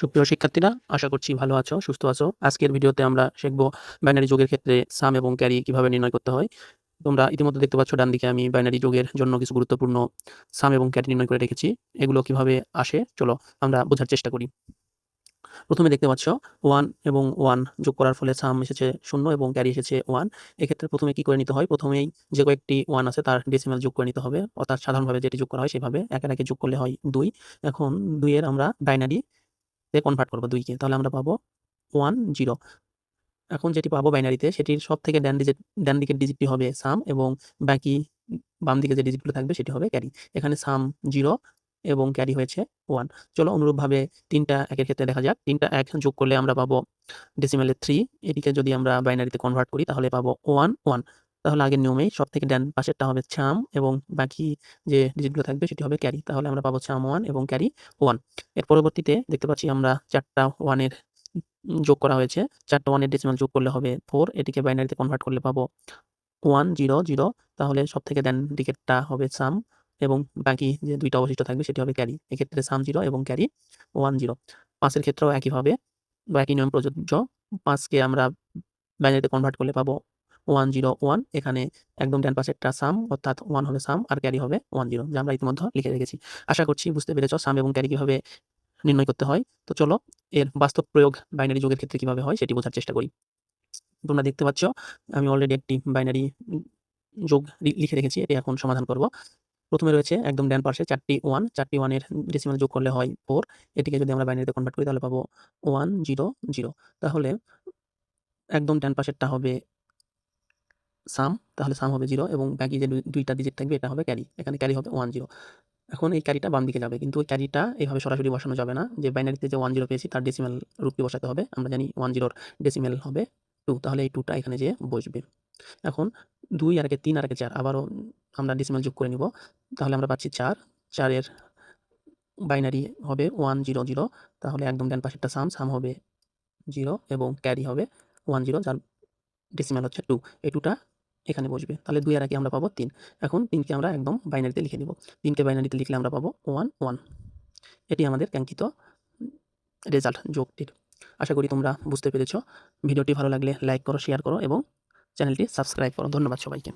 সুপ্রিয় শিক্ষার্থীরা, আশা করছি ভালো আছো, সুস্থ আছো। আজকের ভিডিওতে আমরা শিখব বাইনারি যোগের ক্ষেত্রে সাম এবং ক্যারি কিভাবে নির্ণয় করতে হয়। তোমরা ইতিমধ্যে দেখতে পাচ্ছ ডান দিকে আমি বাইনারি যোগের জন্য কিছু গুরুত্বপূর্ণ সাম এবং ক্যারি নির্ণয় করে রেখেছি। এগুলো কিভাবে আসে চলো আমরা বোঝার চেষ্টা করি। প্রথমে দেখতে পাচ্ছ 1 এবং 1 যোগ করার ফলে সাম এসেছে 0 এবং ক্যারি এসেছে 1। এক্ষেত্রে প্রথমে কি করে নিতে হয়? প্রথমেই যে কয়েকটি 1 আছে তার ডেসিমাল যোগ করে নিতে হবে। অর্থাৎ সাধারণভাবে যেটি যোগ করা হয় সেভাবে একের একে যোগ করলে হয় 2। এখন 2 এর আমরা বাইনারি কনভার্ট করব 2 কে। তাহলে আমরা পাবো 1 0। এখন যেটি পাবো বাইনারিতে সেটির সবথেকে ডান দিকের ডিজিটটি হবে সাম এবং বাকি বাম দিকে যে ডিজিটগুলো থাকবে সেটি হবে ক্যারি। এখানে সাম 0 এবং ক্যারি হয়েছে 1। চলো অনুরূপভাবে ৩ টা ১ এর ক্ষেত্রে দেখা যাক। ৩ টা ১ যোগ করলে আমরা পাবো ডেসিমালে 3। এটিকে যদি আমরা বাইনারিতে কনভার্ট করি তাহলে পাবো 1 1। তাহলে আগের নিয়মেই সবথেকে ডান পাশেরটা হবে সাম এবং বাকি যে ডিজিটগুলো থাকবে সেটি হবে ক্যারি। তাহলে আমরা পাবো সাম 1 এবং ক্যারি 1। এর পরবর্তীতে দেখতে পাচ্ছি আমরা ৪ টা 1 এর যোগ করা হয়েছে। ৪ টা 1 এর ডেসিমাল যোগ করলে হবে 4। এটিকে বাইনারিতে কনভার্ট করলে পাবো 1 0 0। তাহলে সবথেকে ডান দিকেরটা হবে সাম এবং বাকি যে ২ টা অবশিষ্ট থাকবে সেটি হবে ক্যারি। এক্ষেত্রে সাম 0 এবং ক্যারি 1 0। ৫ এর ক্ষেত্রেও একইভাবে বা একই নিয়ম প্রযোজ্য। ৫ কে আমরা বাইনারিতে কনভার্ট করলে পাবো 1 0 1। এখানে একদম ডান পাশেরটা সাম অর্থাৎ 1 হবে সাম আর ক্যারি হবে 1 0, যা আমরা ইতিমধ্যে লিখে রেখেছি। আশা করছি বুঝতে পেরেছ সাম এবং ক্যারি কিভাবে নির্ণয় করতে হয়। তো চলো এর বাস্তব প্রয়োগ বাইনারি যোগের ক্ষেত্রে কিভাবে হয় সেটি বোঝার চেষ্টা করি। তোমরা দেখতে পাচ্ছ আমি অলরেডি একটি বাইনারি যোগ লিখে রেখেছি। এটি এখন সমাধান করব। প্রথমে রয়েছে একদম ডান পাশে ৪ টি 1, ৪ টি 1 এর ডেসিমাল যোগ করলে হয় 4। এটিকে যদি আমরা বাইনারিতে কনভার্ট করি তাহলে পাবো 1 0 0। তাহলে একদম ডান পাশেরটা হবে সাম, তাহলে সাম হবে 0 এবং বাকি যে ২ টা ডিজিট থাকবে এটা হবে ক্যারি। এখানে ক্যারি হবে 1 0। এখন এই ক্যারিটা বাম দিকে যাবে, কিন্তু ওই ক্যারিটা এভাবে সরাসরি বসানো যাবে না। যে বাইনারিতে যে 1 0 পেয়েছি তার ডেসিমাল রূপটি বসাতে হবে। আমরা জানি 1 0 এর ডেসিমাল হবে 2, তাহলে এই 2 টা এখানে যেয়ে বসবে। এখন ২ আর একে ৩ আর একে ৪ আবারও আমরা ডেসিমাল যোগ করে নিব। তাহলে আমরা পাচ্ছি ৪। ৪ এর বাইনারি হবে 1 0 0। তাহলে একদম ডান পাশেরটা সাম, সাম হবে 0 এবং ক্যারি হবে 1 0, যার ডেসিমাল হচ্ছে 2। এই 2 টা এখানে বসবে। তাহলে ২ আর একে আমরা পাবো ৩। এখন ৩ কে আমরা একদম বাইনারিতে লিখে নিব। ৩ কে বাইনারিতে লিখলে আমরা পাবো 1 1। এটি আমাদের কাঙ্ক্ষিত রেজাল্ট যোগটির। আশা করি তোমরা বুঝতে পেরেছ। ভিডিওটি ভালো লাগলে লাইক করো, শেয়ার করো এবং চ্যানেলটি সাবস্ক্রাইব করো। ধন্যবাদ সবাইকে।